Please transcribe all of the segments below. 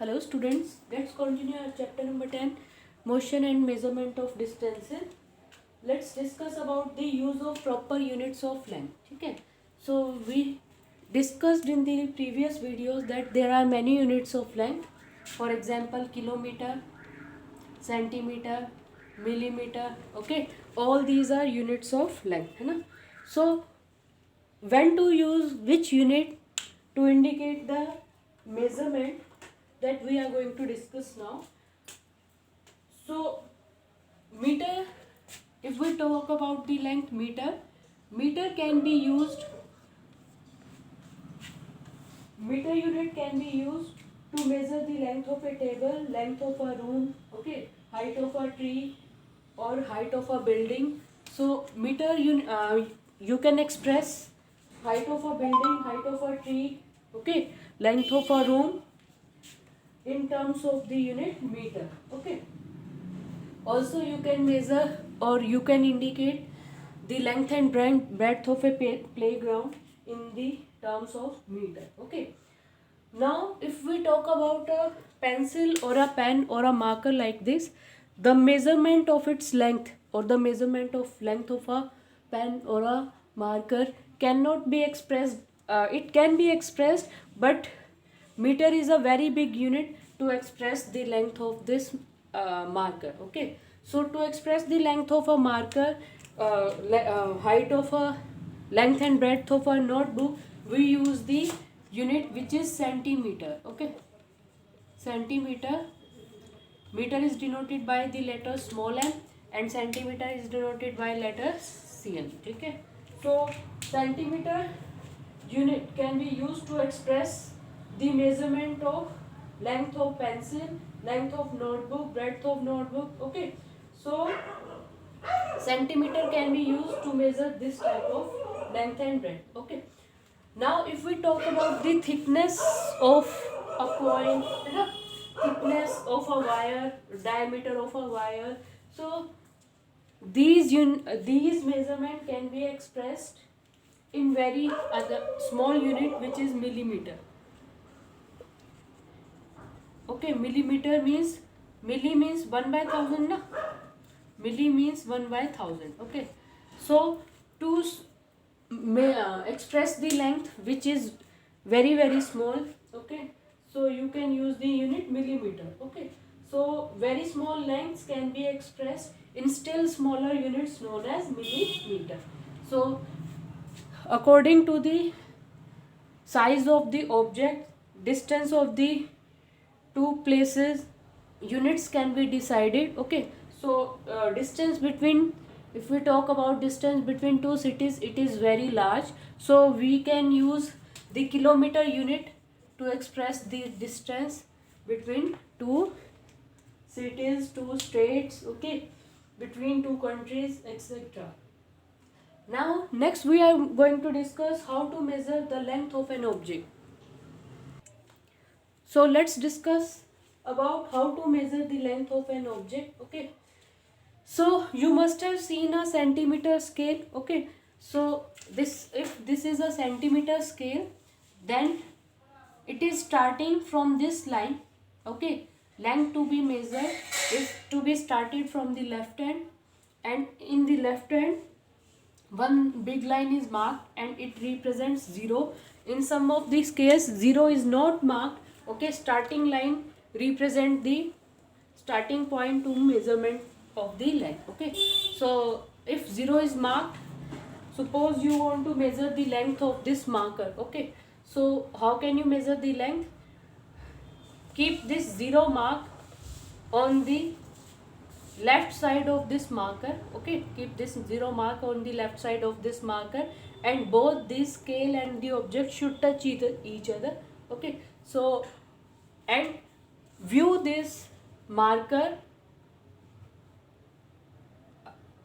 Hello students, let's continue our chapter number 10, motion and measurement of distances. Let's discuss about the use of proper units of length. Okay, so we discussed in the previous videos that there are many units of length. For example, kilometer, centimeter, millimeter. Okay, all these are units of length. है ना? So when to use which unit to indicate the measurement, that we are going to discuss now. So meter, if we talk about the length meter can be used, meter unit can be used to measure the length of a table, length of a room, okay, height of a tree or height of a building. So meter you can express height of a building, height of a tree, okay, length of a room in terms of the unit meter. Okay, also you can measure or you can indicate the length and breadth of a playground in the terms of meter. Okay, now if we talk about a pencil or a pen or a marker like this, the measurement of its length or the measurement of length of a pen or a marker cannot be expressed. It can be expressed, but meter is a very big unit to express the length of this marker. Okay, so to express the length of a marker, height of a length and breadth of a notebook, we use the unit which is centimeter. Okay, centimeter. Meter is denoted by the letter small m and centimeter is denoted by letter cm. Okay, so centimeter unit can be used to express the measurement of length of pencil, length of notebook, breadth of notebook. Okay, so centimeter can be used to measure this type of length and breadth. Okay, now if we talk about the thickness of a coin, thickness of a wire, diameter of a wire, so these measurement can be expressed in very other small unit which is millimeter. Okay, millimeter means, milli means 1 by 1000 na, milli means 1 by 1000. Okay, so to express the length which is very small, okay, so you can use the unit millimeter. Okay, so very small lengths can be expressed in still smaller units known as millimeter. So according to the size of the object, distance of the two places, units can be decided. Okay, so distance between, if we talk about distance between two cities, it is very large, so we can use the kilometer unit to express the distance between two cities, two states, okay, between two countries, etc. Now next we are going to discuss how to measure the length of an object. So let's discuss about how to measure the length of an object. Okay, so you must have seen a centimeter scale. Okay, so this, if this is a centimeter scale, then it is starting from this line. Okay, length to be measured is to be started from the left hand, and in the left hand one big line is marked and it represents 0. In some of these cases 0 is not marked. Okay, starting line represent the starting point to measurement of the length. Okay, so if 0 is marked, suppose you want to measure the length of this marker. Okay, so how can you measure the length? Keep this 0 mark on the left side of this marker. Okay, keep this 0 mark on the left side of this marker, and both this scale and the object should touch each other. Okay, so and view this marker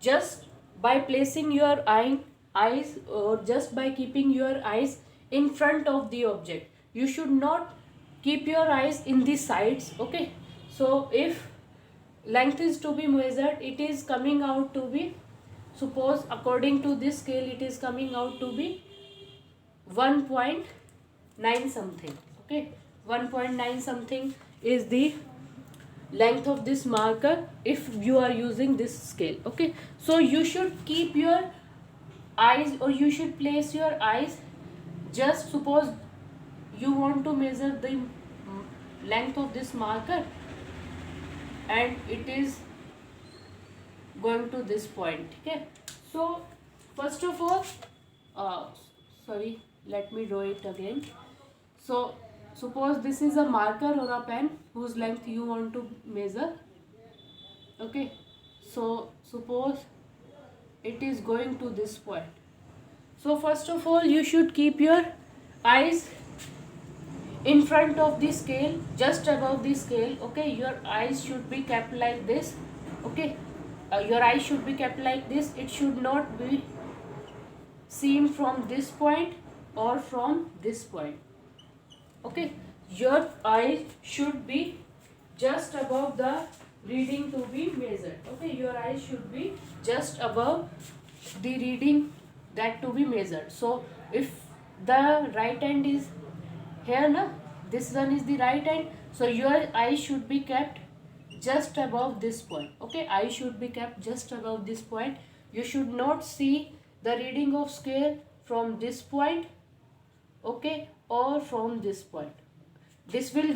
just by placing your eyes, or just by keeping your eyes in front of the object. You should not keep your eyes in the sides. Okay, so if length is to be measured, it is coming out to be, suppose according to this scale, it is coming out to be 1.9 something. Okay, 1.9 something is the length of this marker if you are using this scale. Okay, so you should keep your eyes, or you should place your eyes, just suppose you want to measure the length of this marker and it is going to this point. Okay, so first of all, sorry, let me draw it again. So suppose this is a marker or a pen whose length you want to measure. Okay, so suppose it is going to this point. So first of all, you should keep your eyes in front of the scale, just above the scale. Okay, your eyes should be kept like this. Okay, your eyes should be kept like this. It should not be seen from this point or from this point. Okay, your eyes should be just above the reading to be measured. Okay, your eyes should be just above the reading that to be measured. So if the right hand is here, na, this one is the right hand, so your eye should be kept just above this point. Okay, eye should be kept just above this point. You should not see the reading of scale from this point, okay, or from this point. This will,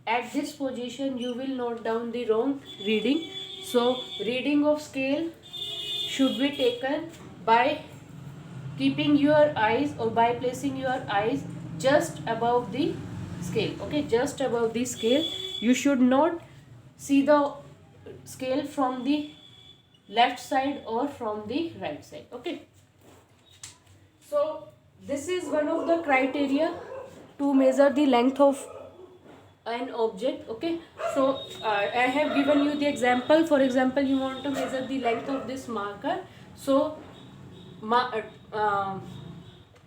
at this position you will note down the wrong reading. So reading of scale should be taken by keeping your eyes, or by placing your eyes just above the scale. Okay, just above the scale. You should not see the scale from the left side or from the right side. Okay, so this is one of the criteria to measure the length of an object. Okay, so I have given you the example. For example, you want to measure the length of this marker. So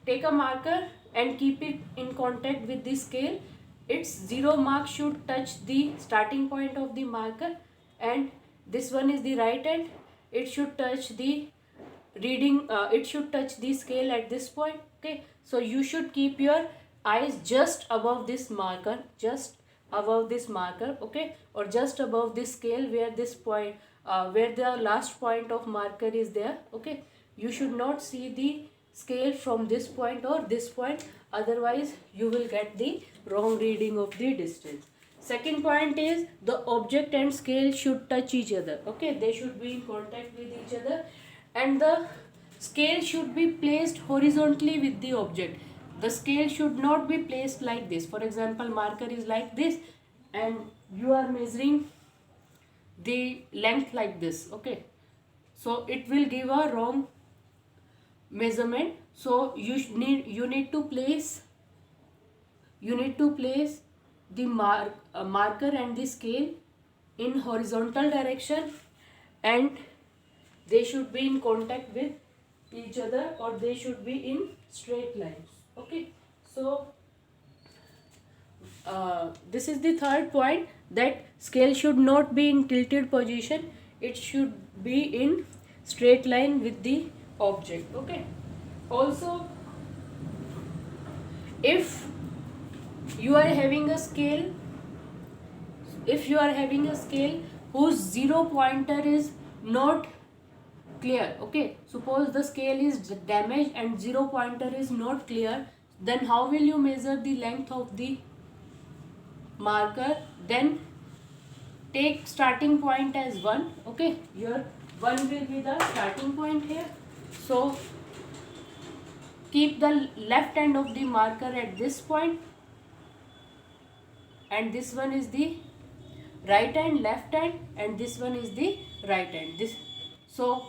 take a marker and keep it in contact with the scale. Its 0 mark should touch the starting point of the marker, and this one is the right hand. It should touch the reading, it should touch the scale at this point. Okay, so you should keep your eyes just above this marker, just above this marker. Okay, or just above this scale where this point, where the last point of marker is there. Okay, you should not see the scale from this point or this point, otherwise you will get the wrong reading of the distance. Second point is the object and scale should touch each other. Okay, they should be in contact with each other, and the scale should be placed horizontally with the object. The scale should not be placed like this. For example, marker is like this and you are measuring the length like this. Okay, so it will give a wrong measurement. So you need to place the marker and the scale in horizontal direction, and they should be in contact with each other, or they should be in straight lines. Okay, so this is the third point, that scale should not be in tilted position. It should be in straight line with the object. Okay, also if you are having a scale, whose 0 pointer is not clear, okay, suppose the scale is damaged and 0 pointer is not clear, then how will you measure the length of the marker? Then take starting point as 1. Okay, your 1 will be the starting point here. So keep the left hand of the marker at this point, and this one is the right hand, left hand, and this one is the right hand. So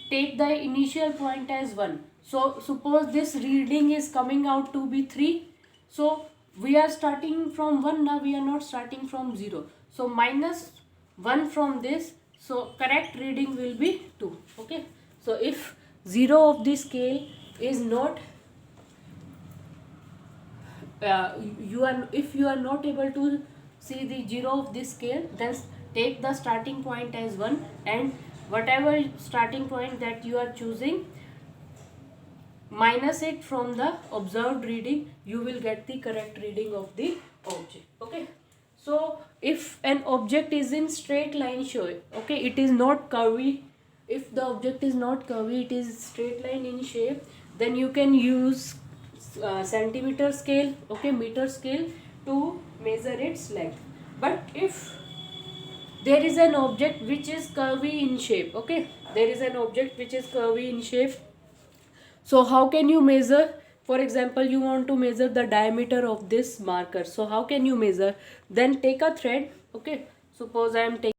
take the initial point as 1. So suppose this reading is coming out to be 3. So we are starting from 1 now, we are not starting from 0. So minus 1 from this, so correct reading will be 2. Okay, so if 0 of the scale is not if you are not able to see the 0 of this scale, then take the starting point as 1, and whatever starting point that you are choosing, minus it from the observed reading, you will get the correct reading of the object. Okay, so if an object is in straight line shape, okay, it is not curvy. If the object is not curvy, it is straight line in shape, then you can use centimeter scale, okay, meter scale, to measure its length. But if there is an object which is curvy in shape, okay, there is an object which is curvy in shape, so how can you measure? For example, you want to measure the diameter of this marker, so how can you measure? Then take a thread, okay, suppose I am taking